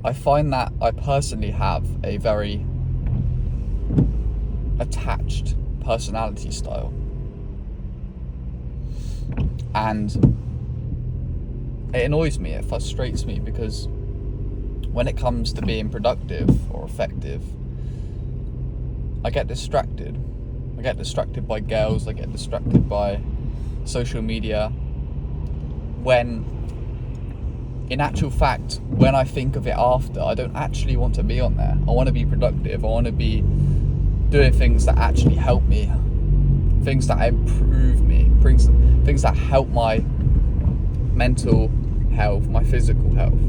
I find that I personally have a very attached personality style, and it annoys me, it frustrates me, because when it comes to being productive or effective, I get distracted. I get distracted by girls, I get distracted by social media, when in actual fact, when I think of it after, I don't actually want to be on there. I want to be productive. I want to be doing things that actually help me, things that improve me, things that help my mental health, my physical health.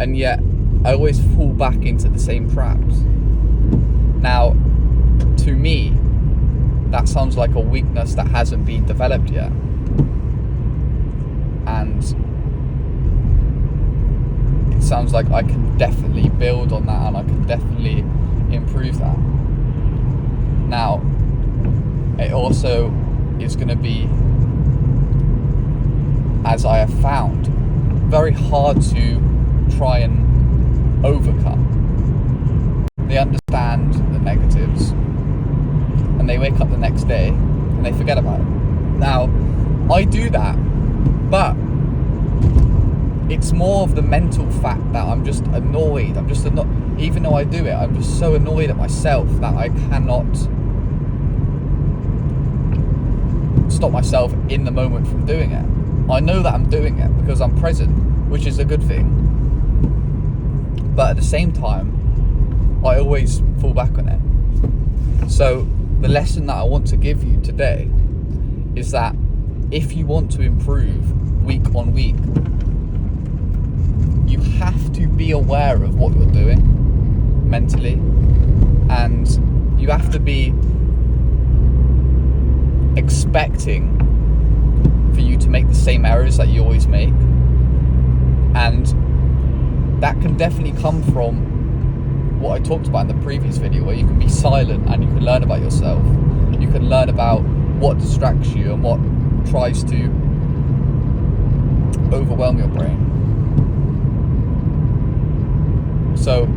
And yet, I always fall back into the same traps. Now, to me, that sounds like a weakness that hasn't been developed yet. And it sounds like I can definitely build on that, and I can definitely improve that. Now, it also is going to be, as I have found, very hard to try and overcome. They understand the negatives, and they wake up the next day and they forget about it. Now, I do that, but it's more of the mental fact that I'm just annoyed. Even though I do it, I'm just so annoyed at myself that I cannot stop myself in the moment from doing it. I know that I'm doing it because I'm present, which is a good thing. But at the same time, I always fall back on it. So the lesson that I want to give you today is that if you want to improve week on week, you have to be aware of what you're doing mentally, and you have to be expecting for you to make the same errors that you always make. And that can definitely come from what I talked about in the previous video, where you can be silent and you can learn about yourself. You can learn about what distracts you and what tries to overwhelm your brain. So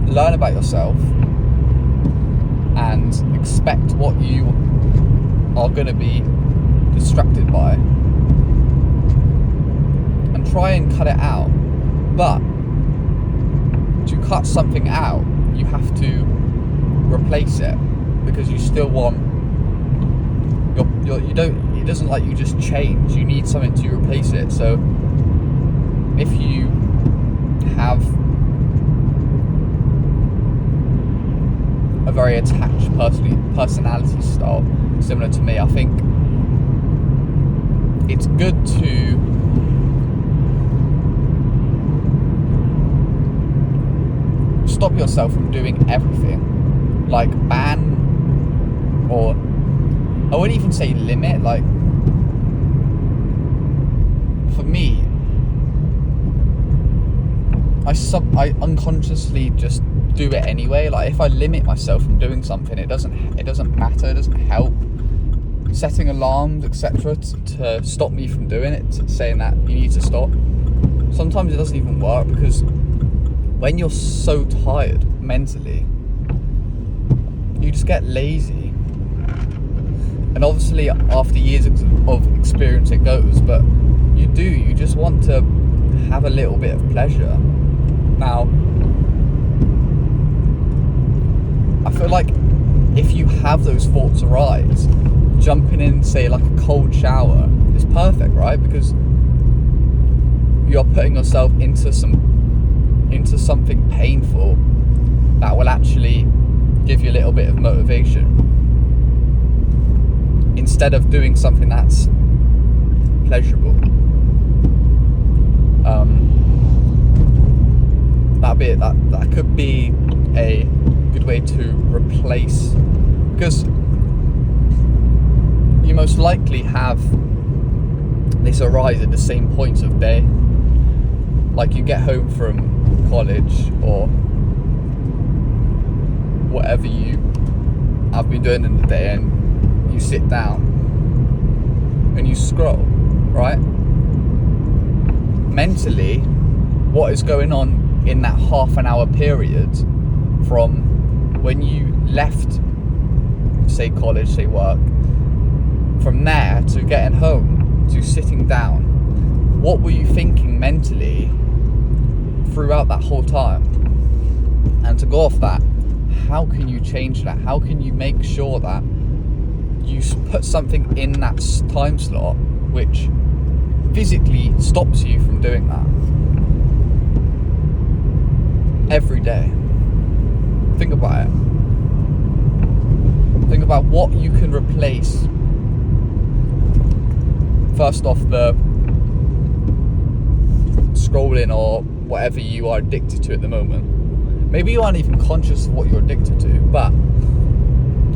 learn about yourself and expect what you are going to be distracted by, and try and cut it out. But to cut something out, you have to replace it, because you still want it doesn't like you just change. You need something to replace it. So if you have a very attached personality style similar to me, I think it's good to stop yourself from doing everything. Like ban, or I wouldn't even say limit. Like, for me, I unconsciously just do it anyway. Like, if I limit myself from doing something, it doesn't matter, it doesn't help. Setting alarms, etc., to stop me from doing it, saying that you need to stop, sometimes it doesn't even work, because when you're so tired mentally, you just get lazy. And obviously after years of experience it goes, but you just want to have a little bit of pleasure. Now, I feel like if you have those thoughts arise, jumping in, say, like a cold shower is perfect, right? Because you're putting yourself into something painful that will actually give you a little bit of motivation, instead of doing something that's pleasurable. That could be a good way to replace, because you most likely have this arise at the same points of day. Like, you get home from college or whatever you have been doing in the day, and you sit down and you scroll, right? Mentally, what is going on in that half an hour period from when you left, say college, say work, from there to getting home, to sitting down? What were you thinking mentally throughout that whole time? And to go off that, how can you change that? How can you make sure that you put something in that time slot which physically stops you from doing that every day? Think about it. Think about what you can replace. First off, the scrolling or whatever you are addicted to at the moment. Maybe you aren't even conscious of what you're addicted to, but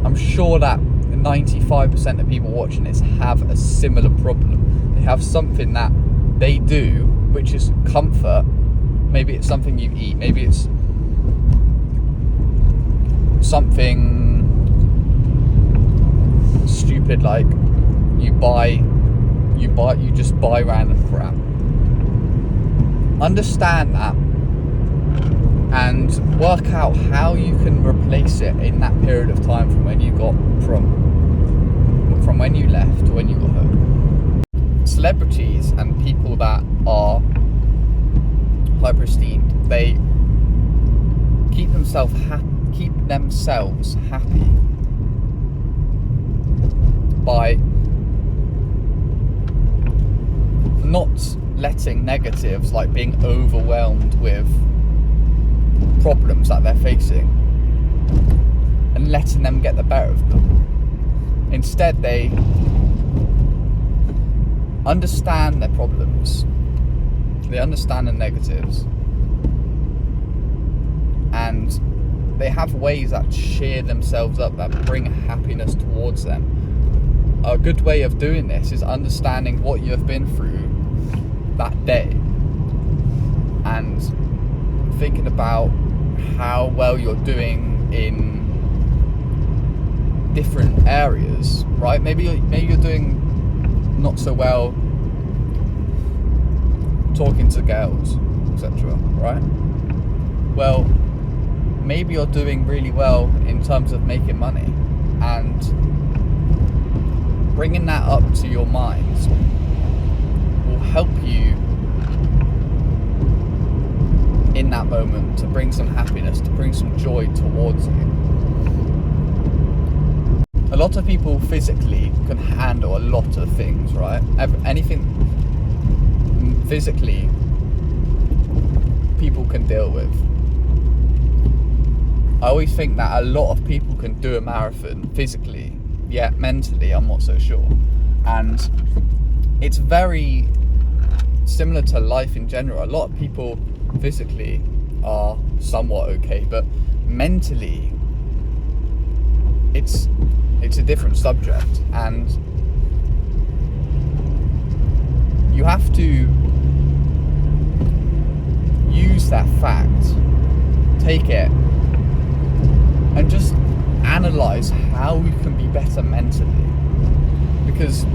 I'm sure that 95% of people watching this have a similar problem. They have something that they do which is comfort. Maybe it's something you eat, maybe it's something stupid like you just buy random crap. Understand that and work out how you can replace it in that period of time from when you when you left to when you got home. Celebrities and people that are hyper esteemed, they keep themselves happy by not letting negatives, like being overwhelmed with problems that they're facing, and letting them get the better of them. Instead, they understand their problems, they understand the negatives, and they have ways that cheer themselves up, that bring happiness towards them. A good way of doing this is understanding what you have been through that day and thinking about how well you're doing in different areas, right? Maybe you're doing not so well talking to girls, etc., right? Well, maybe you're doing really well in terms of making money, and bringing that up to your mind will help you in that moment to bring some happiness, to bring some joy towards you. A lot of people physically can handle a lot of things, right? Anything physically people can deal with. I always think that a lot of people can do a marathon physically, yet mentally I'm not so sure. And it's very similar to life in general. A lot of people physically are somewhat okay, but mentally it's a different subject, and you have to use that fact, take it, and just analyze how you can be better mentally, because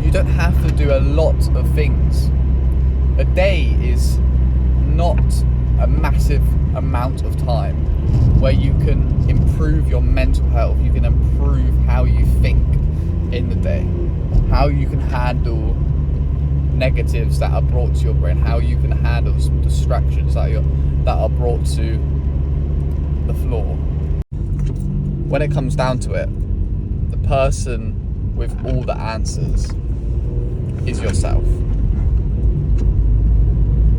you don't have to do a lot of things. A day is not a massive amount of time where you can improve your mental health, you can improve how you think in the day, how you can handle negatives that are brought to your brain, how you can handle some distractions that are brought to the floor. When it comes down to it, the person with all the answers is yourself.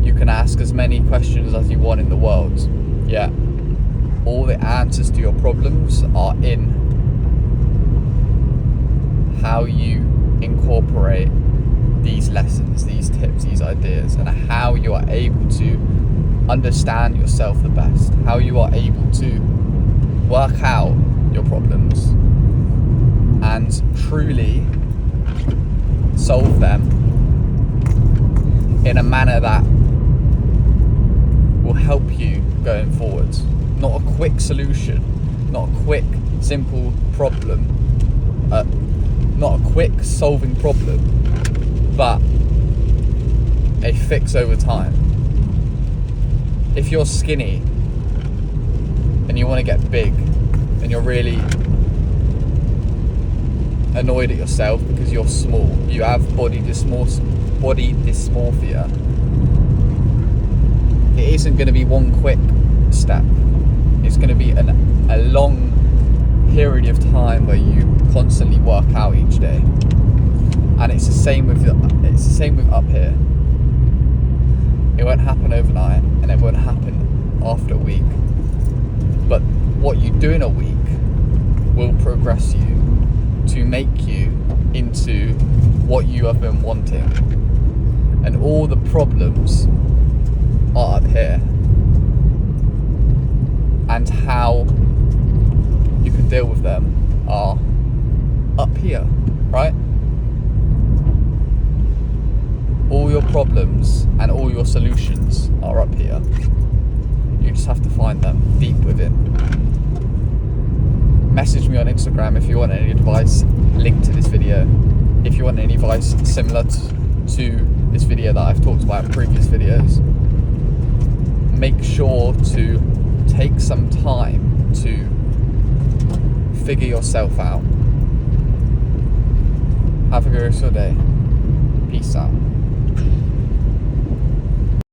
You can ask as many questions as you want in the world, yet all the answers to your problems are in how you incorporate these lessons, these tips, these ideas, and how you are able to understand yourself the best, how you are able to work out your problems and truly solve them in a manner that will help you going forwards. Not a quick solution, not a quick, simple problem, not a quick solving problem, but a fix over time. if you're skinny and you want to get big and you're really annoyed at yourself because you're small, you have body dysmorphia, it isn't going to be one quick step. It's going to be a long period of time where you constantly work out each day. And it's the same with up here. It won't happen overnight, and it won't happen after a week. But what you do in a week will progress you to make you into what you have been wanting. And all the problems are up here. And how you can deal with them are up here, right? All your problems and all your solutions are up here. You just have to find them deep within. Message me on Instagram if you want any advice linked to this video. If you want any advice similar to this video that I've talked about in previous videos. Make sure to take some time to figure yourself out. Have a good rest of your day. Peace out.